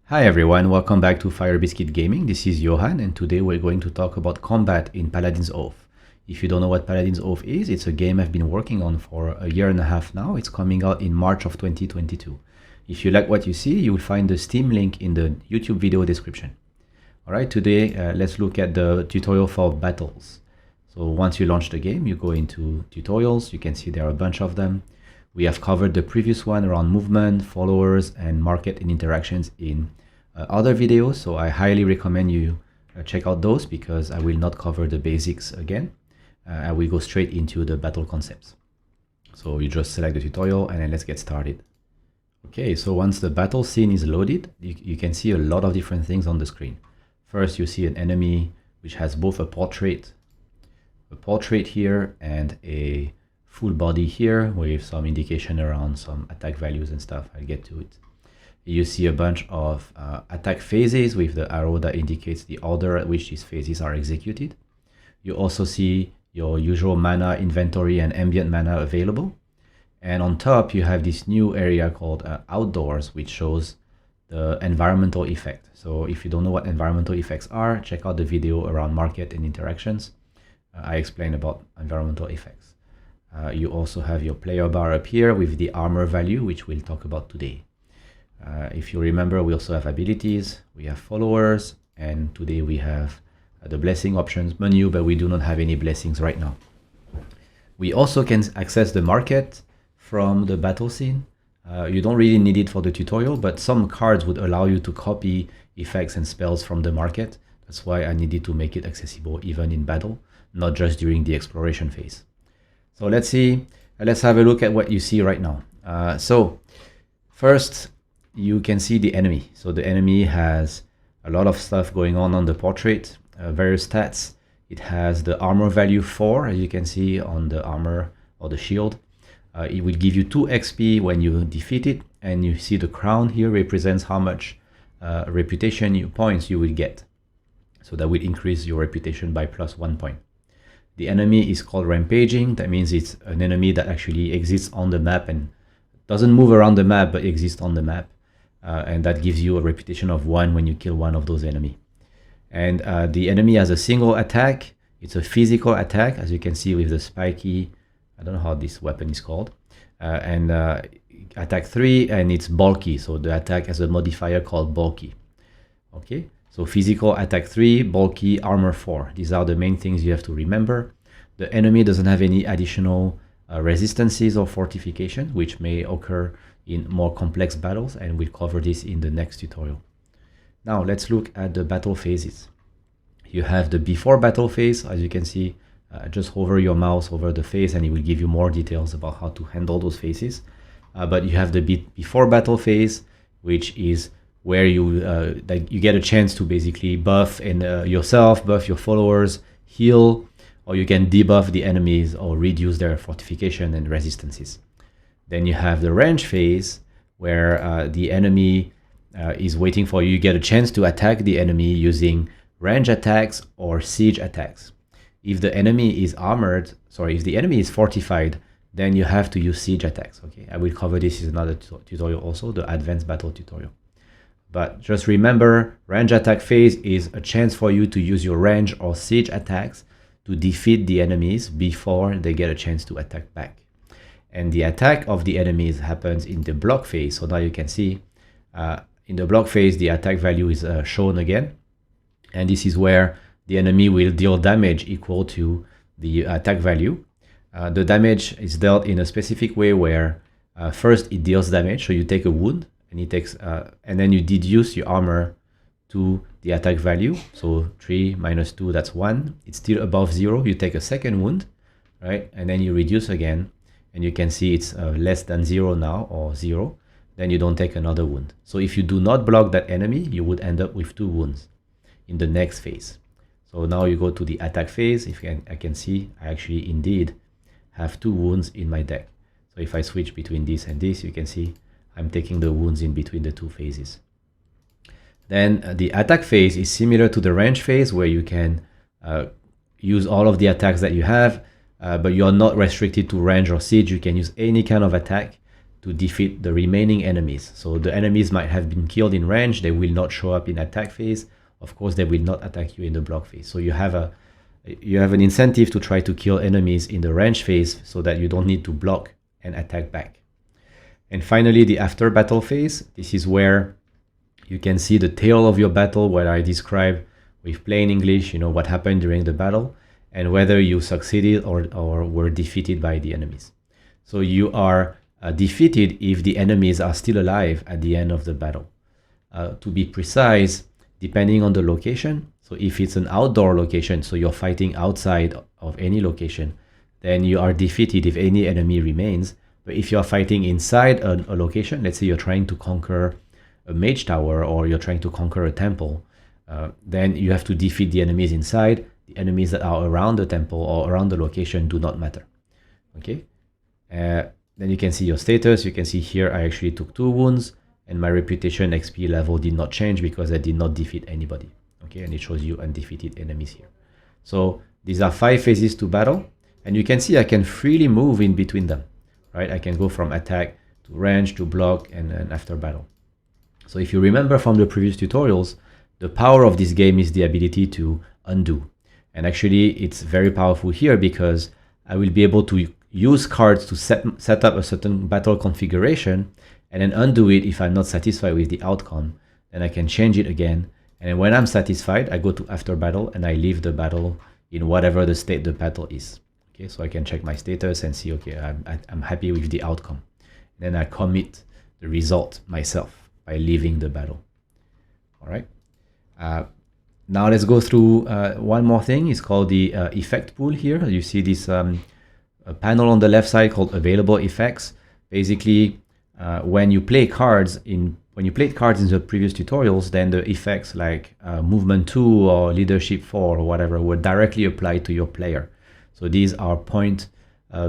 Hi everyone, welcome back to Fire Biscuit Gaming. This is Johan, and today we're going to talk about combat in Paladin's Oath. If you don't know what Paladin's Oath is, it's a game I've been working on for a year and a half now. It's coming out in March of 2022. If you like what you see, you will find the Steam link in the YouTube video description. Alright, today let's look at the tutorial for battles. So once you launch the game, you go into tutorials. You can see there are a bunch of them. We have covered the previous one around movement, followers, and market and interactions in other videos, so I highly recommend you check out those because I will not cover the basics again. I will go straight into the battle concepts. So you just select the tutorial and then let's get started. Okay, so once the battle scene is loaded, you can see a lot of different things on the screen. First, you see an enemy which has both a portrait here and a full body here with some indication around some attack values and stuff. I'll get to it. You see a bunch of attack phases with the arrow that indicates the order at which these phases are executed. You also see your usual mana inventory and ambient mana available. And on top, you have this new area called Outdoors, which shows the environmental effect. So if you don't know what environmental effects are, check out the video around market and interactions. I explain about environmental effects. You also have your player bar up here with the armor value, which we'll talk about today. If you remember, we also have abilities, we have followers, and today we have the blessing options menu, but we do not have any blessings right now. We also can access the market from the battle scene. You don't really need it for the tutorial, but some cards would allow you to copy effects and spells from the market. That's why I needed to make it accessible even in battle, not just during the exploration phase. So let's have a look at what you see right now. So first, you can see the enemy. So the enemy has a lot of stuff going on the portrait, various stats. It has the armor value 4, as you can see on the armor or the shield. It will give you 2 XP when you defeat it, and you see the crown here represents how much reputation points you will get. So that will increase your reputation by +1 point. The enemy is called Rampaging. That means it's an enemy that actually exists on the map and doesn't move around the map, but exists on the map. And that gives you a reputation of 1 when you kill one of those enemies. And the enemy has a single attack. It's a physical attack, as you can see with the spiky, I don't know how this weapon is called, and attack 3, and it's bulky. So the attack has a modifier called bulky. Okay, so physical attack 3, bulky, armor 4. These are the main things you have to remember. The enemy doesn't have any additional resistances or fortification, which may occur in more complex battles, and we'll cover this in the next tutorial. Now let's look at the battle phases. You have the before battle phase. As you can see, just hover your mouse over the phase and it will give you more details about how to handle those phases. But you have the before battle phase, which is where you get a chance to basically buff yourself, buff your followers, heal, or you can debuff the enemies or reduce their fortification and resistances. Then you have the range phase, where the enemy is waiting for you. You get a chance to attack the enemy using range attacks or siege attacks. If the enemy is if the enemy is fortified, then you have to use siege attacks. Okay, I will cover this in another tutorial also, the advanced battle tutorial. But just remember, range attack phase is a chance for you to use your range or siege attacks to defeat the enemies before they get a chance to attack back. And the attack of the enemies happens in the block phase. So now you can see in the block phase, the attack value is shown again. And this is where the enemy will deal damage equal to the attack value. The damage is dealt in a specific way where first it deals damage. So you take a wound and then you deduce your armor to the attack value. So 3 minus 2, that's 1. It's still above 0. You take a second wound, right? And then you reduce again. And you can see it's less than 0 now, or 0, then you don't take another wound. So if you do not block that enemy, you would end up with 2 wounds in the next phase. So now you go to the attack phase. I can see I actually indeed have 2 wounds in my deck. So if I switch between this and this, you can see I'm taking the wounds in between the 2 phases. Then the attack phase is similar to the range phase, where you can use all of the attacks that you have, but you are not restricted to range or siege. You can use any kind of attack to defeat the remaining enemies. So the enemies might have been killed in range, they will not show up in attack phase. Of course, they will not attack you in the block phase. So you have an incentive to try to kill enemies in the range phase so that you don't need to block and attack back. And finally, the after battle phase. This is where you can see the tail of your battle, where I describe with plain English, what happened during the battle and whether you succeeded or were defeated by the enemies. So you are defeated if the enemies are still alive at the end of the battle. To be precise, depending on the location, so if it's an outdoor location, so you're fighting outside of any location, then you are defeated if any enemy remains. But if you're fighting inside a location, let's say you're trying to conquer a mage tower or you're trying to conquer a temple, then you have to defeat the enemies inside. The enemies that are around the temple or around the location do not matter. Okay. Then you can see your status. You can see here I actually took 2 wounds and my reputation XP level did not change because I did not defeat anybody. Okay, and it shows you undefeated enemies here. So these are 5 phases to battle, and you can see I can freely move in between them, right? I can go from attack to range to block and after battle. So if you remember from the previous tutorials, the power of this game is the ability to undo. And actually it's very powerful here because I will be able to use cards to set up a certain battle configuration and then undo it if I'm not satisfied with the outcome. Then I can change it again. And when I'm satisfied, I go to after battle and I leave the battle in whatever the state the battle is. Okay, so I can check my status and see, okay, I'm happy with the outcome. Then I commit the result myself by leaving the battle. All right. Now let's go through one more thing. It's called the effect pool here. You see this a panel on the left side called available effects. Basically, when you played cards in the previous tutorials, then the effects like movement 2 or leadership 4 or whatever were directly applied to your player. So these are point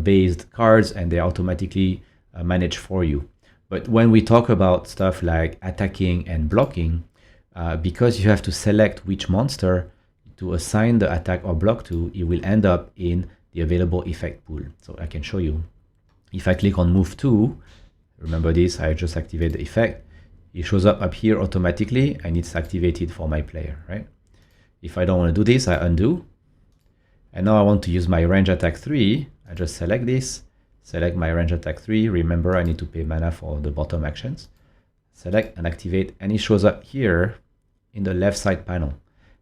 based cards and they automatically manage for you. But when we talk about stuff like attacking and blocking, because you have to select which monster to assign the attack or block to, it will end up in the available effect pool. So I can show you. If I click on move 2, remember this, I just activate the effect. It shows up here automatically and it's activated for my player, right? If I don't want to do this, I undo. And now I want to use my range attack 3. I just select this, select my range attack 3. Remember, I need to pay mana for the bottom actions. Select and activate, and it shows up here in the left side panel.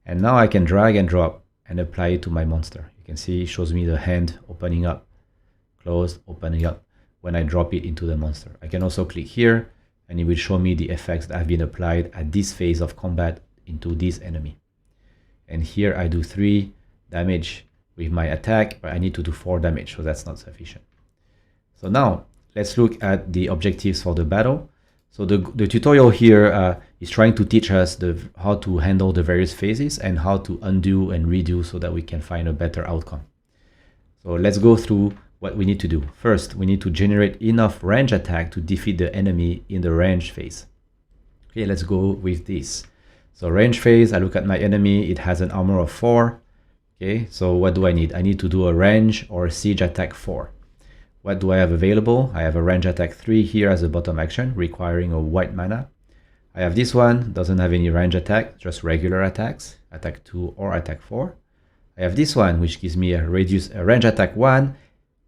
And now I can drag and drop and apply it to my monster. You can see it shows me the hand opening up, closed, opening up when I drop it into the monster. I can also click here and it will show me the effects that have been applied at this phase of combat into this enemy. And here I do 3 damage with my attack, but I need to do 4 damage, so that's not sufficient. So now let's look at the objectives for the battle. So the tutorial here is trying to teach us how to handle the various phases and how to undo and redo so that we can find a better outcome. So let's go through what we need to do. First, we need to generate enough range attack to defeat the enemy in the range phase. Okay, let's go with this. So range phase, I look at my enemy, it has an armor of 4. Okay, so what do I need? I need to do a range or a siege attack 4. What do I have available? I have a range attack 3 here as a bottom action, requiring a white mana. I have this one, doesn't have any range attack, just regular attacks, attack 2 or attack 4. I have this one, which gives me a range attack 1,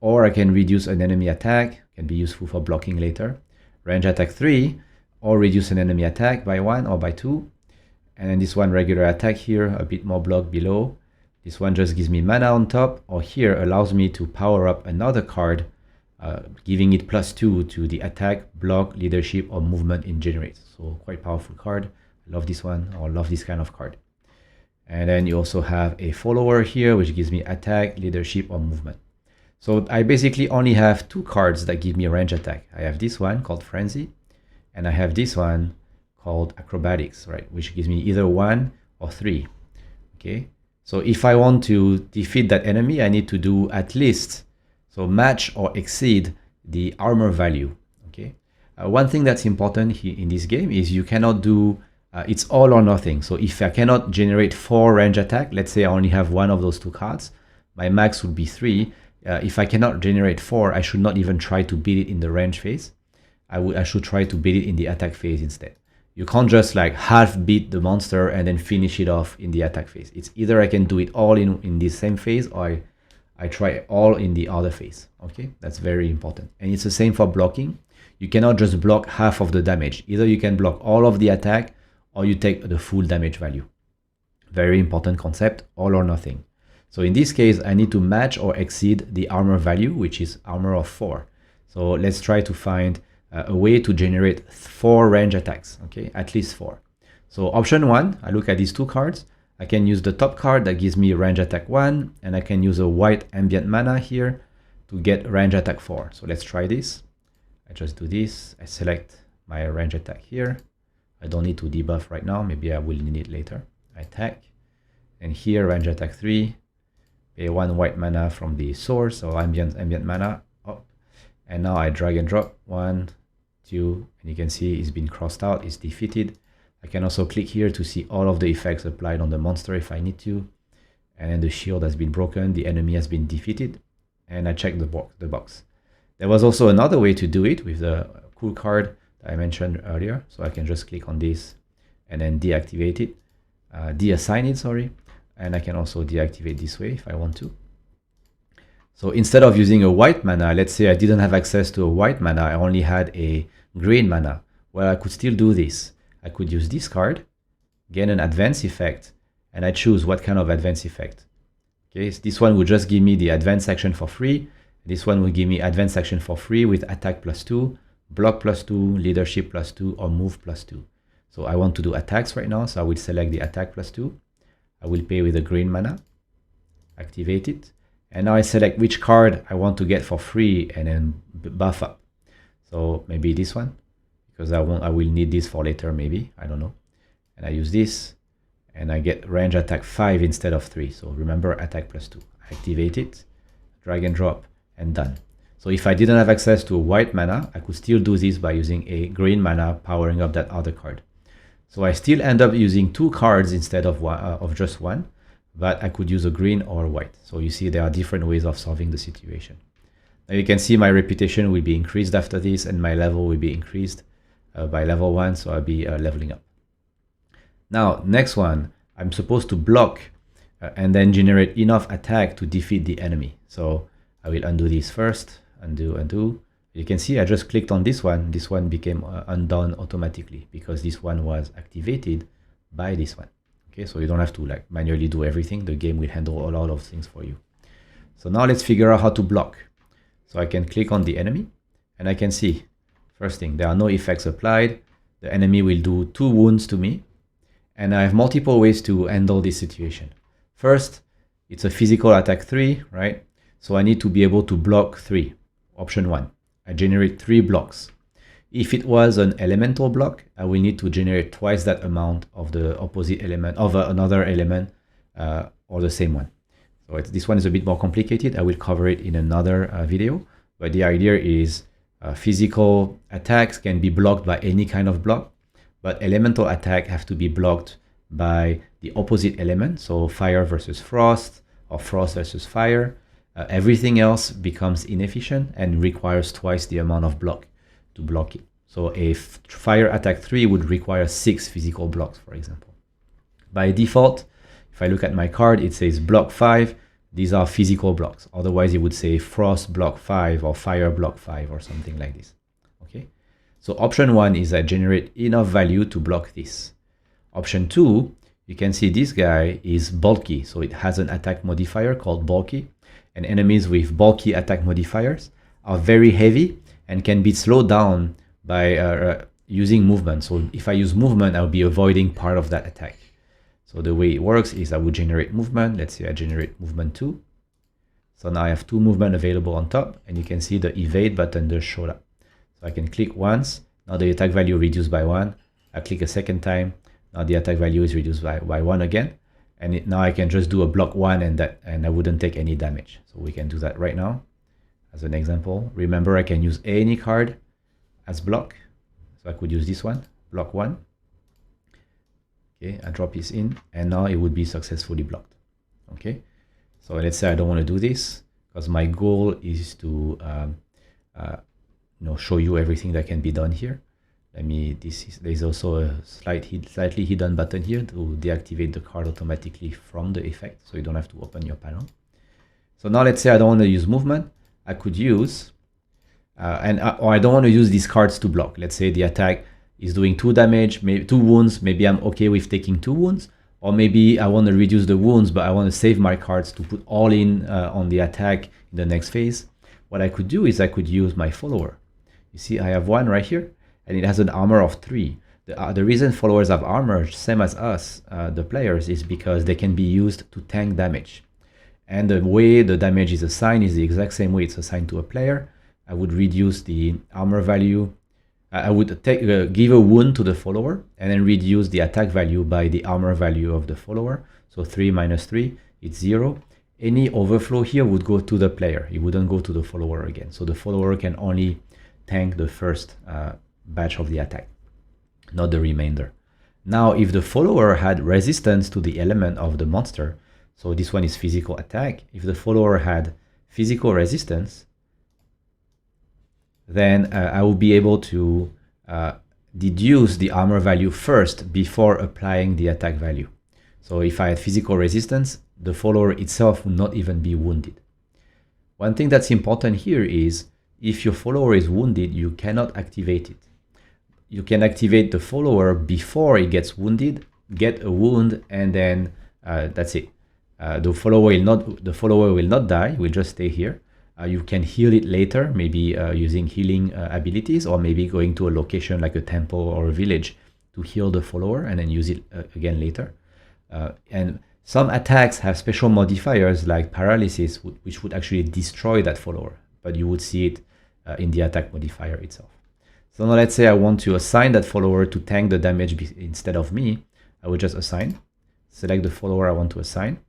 or I can reduce an enemy attack, can be useful for blocking later. Range attack 3, or reduce an enemy attack by 1 or by 2. And then this one, regular attack here, a bit more block below. This one just gives me mana on top, or here allows me to power up another card, giving it +2 to the attack, block, leadership, or movement in generate. So quite powerful card. I love this one, or love this kind of card. And then you also have a follower here, which gives me attack, leadership, or movement. So I basically only have 2 cards that give me a range attack. I have this one called Frenzy, and I have this one called Acrobatics, right? Which gives me either 1 or 3. Okay. So if I want to defeat that enemy, I need to do at least, so match or exceed the armor value. Okay. One thing that's important here in this game is you cannot do, it's all or nothing. So if I cannot generate 4 range attack, let's say I only have 1 of those 2 cards, my max would be 3. If I cannot generate 4, I should not even try to beat it in the range phase. I should try to beat it in the attack phase instead. You can't just like half beat the monster and then finish it off in the attack phase. It's either I can do it all in this same phase, or I try all in the other phase. Okay, that's very important. And it's the same for blocking. You cannot just block half of the damage. Either you can block all of the attack, or you take the full damage value. Very important concept, all or nothing. So in this case, I need to match or exceed the armor value, which is armor of 4. So let's try to find a way to generate 4 range attacks, okay, at least 4. So option 1, I look at these 2 cards. I can use the top card that gives me range attack 1, and I can use a white ambient mana here to get range attack 4. So let's try this. I just do this. I select my range attack here. I don't need to debuff right now. Maybe I will need it later. I attack. And here, range attack 3. Pay 1 white mana from the source, or ambient mana up. And now I drag and drop 1, 2, and you can see it's been crossed out, it's defeated. I can also click here to see all of the effects applied on the monster if I need to. And then the shield has been broken, the enemy has been defeated, and I check the box. There was also another way to do it with the cool card that I mentioned earlier. So I can just click on this and then deactivate it, deassign it, sorry. And I can also deactivate this way if I want to. So instead of using a white mana, let's say I didn't have access to a white mana, I only had a green mana. Well, I could still do this. I could use this card, gain an advance effect, and I choose what kind of advance effect. Okay, so this one would just give me the advance action for free. This one will give me advance action for free with attack +2, block +2, leadership +2, or move +2. So I want to do attacks right now, so I will select the attack +2. I will pay with a green mana, activate it, and now I select which card I want to get for free and then buff up. So maybe this one, because I will need this for later maybe, I don't know. And I use this, and I get range attack 5 instead of 3. So remember, attack +2. I activate it, drag and drop, and done. So if I didn't have access to a white mana, I could still do this by using a green mana, powering up that other card. So I still end up using 2 cards instead of just one, but I could use a green or a white. So you see there are different ways of solving the situation. Now you can see my reputation will be increased after this, and my level will be increased by level 1, so I'll be leveling up. Now, next one, I'm supposed to block and then generate enough attack to defeat the enemy. So I will undo this first, undo. You can see I just clicked on this one. This one became undone automatically because this one was activated by this one. Okay, so you don't have to like manually do everything. The game will handle a lot of things for you. So now let's figure out how to block. So I can click on the enemy and I can see, first thing, there are no effects applied. The enemy will do 2 wounds to me. And I have multiple ways to handle this situation. First, it's a physical attack 3, right? So I need to be able to block 3. Option 1. I generate 3 blocks. If it was an elemental block, I will need to generate twice that amount of the opposite element of another element or the same one. So this one is a bit more complicated. I will cover it in another video. But the idea is physical attacks can be blocked by any kind of block, but elemental attack have to be blocked by the opposite element. So fire versus frost or frost versus fire. Everything else becomes inefficient and requires twice the amount of block to block it. So a fire attack 3 would require 6 physical blocks, for example. By default, if I look at my card, it says block 5. These are physical blocks. Otherwise, it would say frost block 5 or fire block 5 or something like this. Okay. So option 1 is I generate enough value to block this. Option 2, you can see this guy is bulky. So it has an attack modifier called bulky. And enemies with bulky attack modifiers are very heavy and can be slowed down by using movement. So if I use movement, I'll be avoiding part of that attack. So the way it works is I would generate movement. Let's say I generate movement 2. So now I have 2 movement available on top, and you can see the evade button just showed up. So I can click once. Now the attack value reduced by 1. I click a second time. Now the attack value is reduced by 1 again. And now I can just do a block 1 and I wouldn't take any damage. So we can do that right now as an example. Remember, I can use any card as block. So I could use this one, block 1. Okay, I drop this in and now it would be successfully blocked. Okay, so let's say I don't want to do this because my goal is to show you everything that can be done here. There's also a slightly hidden button here to deactivate the card automatically from the effect, so you don't have to open your panel. So now let's say I don't want to use movement. I could use, or I don't want to use these cards to block. Let's say the attack is doing 2 damage, maybe 2 wounds. Maybe I'm okay with taking 2 wounds, or maybe I want to reduce the wounds, but I want to save my cards to put all in on the attack in the next phase. What I could do is I could use my follower. You see, I have one right here, and it has an armor of 3. The reason followers have armor, same as us, the players, is because they can be used to tank damage. And the way the damage is assigned is the exact same way it's assigned to a player. I would reduce the armor value. I would give a wound to the follower and then reduce the attack value by the armor value of the follower. So 3 minus 3, it's 0. Any overflow here would go to the player. It wouldn't go to the follower again. So the follower can only tank the first batch of the attack, not the remainder. Now, if the follower had resistance to the element of the monster, so this one is physical attack, if the follower had physical resistance, then I will be able to deduce the armor value first before applying the attack value. So if I had physical resistance, the follower itself will not even be wounded. One thing that's important here is if your follower is wounded, you cannot activate it. You can activate the follower before it gets wounded, get a wound, and then that's it. The follower will not die, will just stay here. You can heal it later, maybe using healing abilities, or maybe going to a location like a temple or a village to heal the follower and then use it again later. And some attacks have special modifiers like paralysis, which would actually destroy that follower, but you would see it in the attack modifier itself. So now let's say I want to assign that follower to tank the damage instead of me. I would just assign, select the follower I want to assign,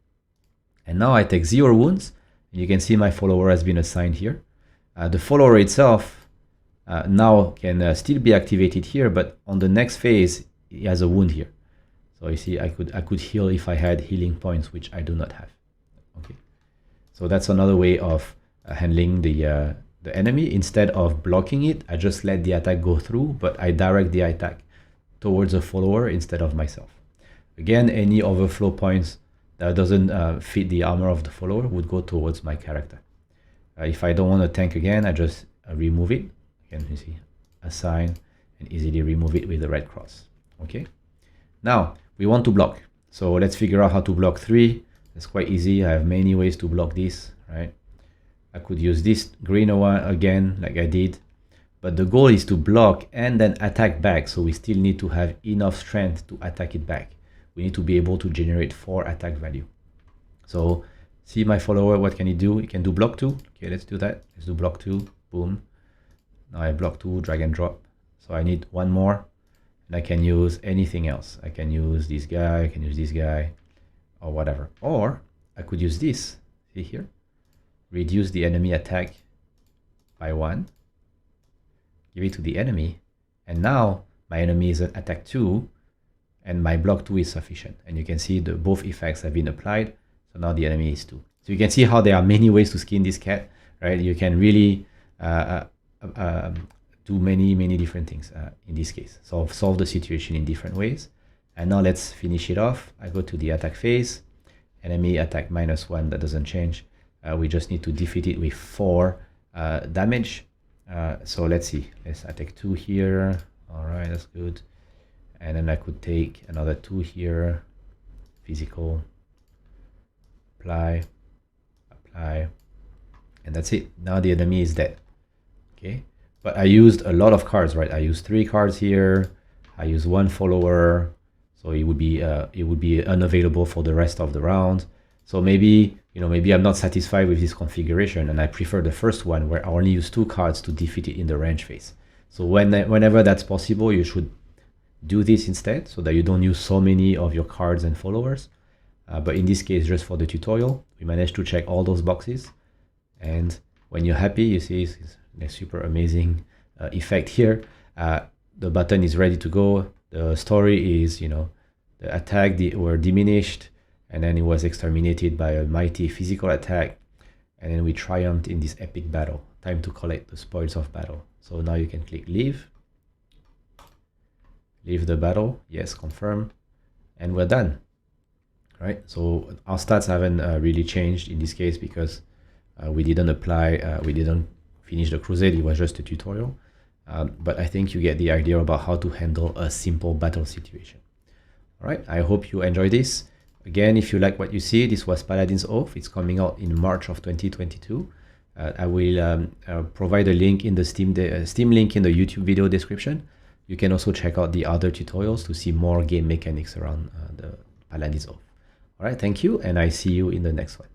and now I take 0 wounds. You can see my follower has been assigned here. The follower itself now can still be activated here, but on the next phase, he has a wound here. So you see, I could heal if I had healing points, which I do not have. Okay, so that's another way of handling the enemy. Instead of blocking it, I just let the attack go through, but I direct the attack towards the follower instead of myself. Again, any overflow points that doesn't fit the armor of the follower would go towards my character. If I don't want to tank again, I just remove it. Again, you see, assign, and easily remove it with the red cross. Okay. Now we want to block. So let's figure out how to block 3. It's quite easy. I have many ways to block this, right? I could use this green one again, like I did. But the goal is to block and then attack back. So we still need to have enough strength to attack it back. We need to be able to generate 4 attack value. So see my follower, what can he do? He can do block 2. Okay, let's do that. Let's do block 2. Boom. Now I block 2, drag and drop. So I need 1 more. And I can use anything else. I can use this guy, I can use this guy, or whatever. Or I could use this. See here? Reduce the enemy attack by 1. Give it to the enemy. And now my enemy is at attack 2. And my block 2 is sufficient. And you can see both effects have been applied. So now the enemy is 2. So you can see how there are many ways to skin this cat, right? You can really do many different things in this case. So solve the situation in different ways. And now let's finish it off. I go to the attack phase. Enemy attack -1, that doesn't change. We just need to defeat it with 4 damage. So let's see. Let's attack 2 here. All right, that's good. And then I could take another 2 here, physical, apply, and that's it. Now the enemy is dead. Okay, but I used a lot of cards, right? I used 3 cards here. I used 1 follower, so it would be unavailable for the rest of the round. So maybe maybe I'm not satisfied with this configuration, and I prefer the first one where I only use 2 cards to defeat it in the range phase. So whenever that's possible, you should do this instead, so that you don't use so many of your cards and followers. But in this case, just for the tutorial, we managed to check all those boxes. And when you're happy, you see it's a super amazing effect here. The button is ready to go. The story is, the attack were diminished, and then it was exterminated by a mighty physical attack. And then we triumphed in this epic battle. Time to collect the spoils of battle. So now you can click leave the battle, yes, confirm, and we're done. Right, so our stats haven't really changed in this case because we didn't apply, we didn't finish the crusade, it was just a tutorial. But I think you get the idea about how to handle a simple battle situation. All right, I hope you enjoy this. Again, if you like what you see, this was Paladin's Oath. It's coming out in March of 2022. I will provide a link in the Steam link in the YouTube video description. You can also check out the other tutorials to see more game mechanics around the Paladin's Oath. All right, thank you, and I see you in the next one.